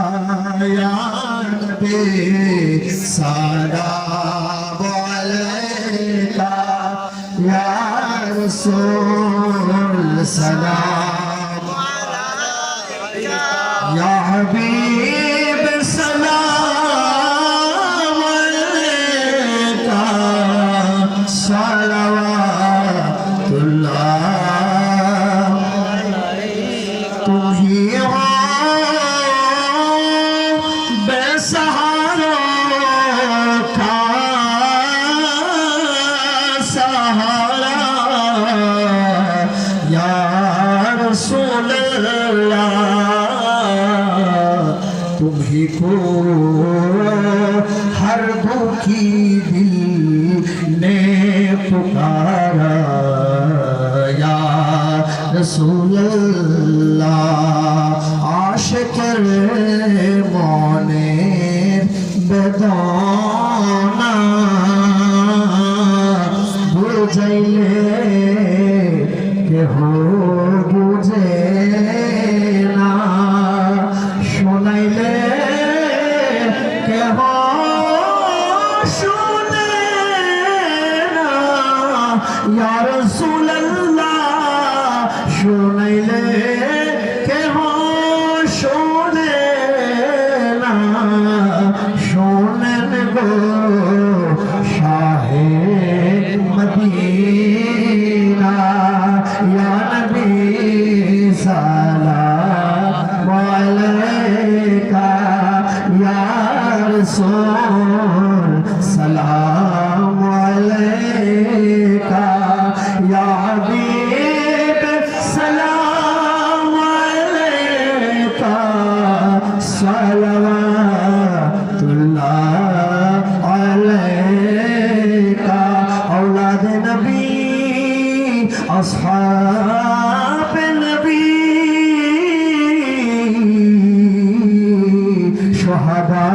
या नबी सलाम अलैका या रसूल सलाम अलैका या हबीब सलाम अलैका सलावतुल्लाह तुम ही हो बेसहारा का सहारा या रसूल अल्लाह तुम ही को हर दुखी दिल ने पुकारा या रसूल अल्लाह आशिक़ मोने बेदाना बुझैले के हो बुझे ना शोनाइले के हो शुने ना या रसूल अल्लाह शोनाइले के हो शोने ना शोनन गो शाहे मदीना या नबी सलाम अलैका या रसूल सलाम अलैका या हबीब सलाम अलैका सलावतुल्लाह अलैका औलाद नबी अस्हाब नबी शुहदा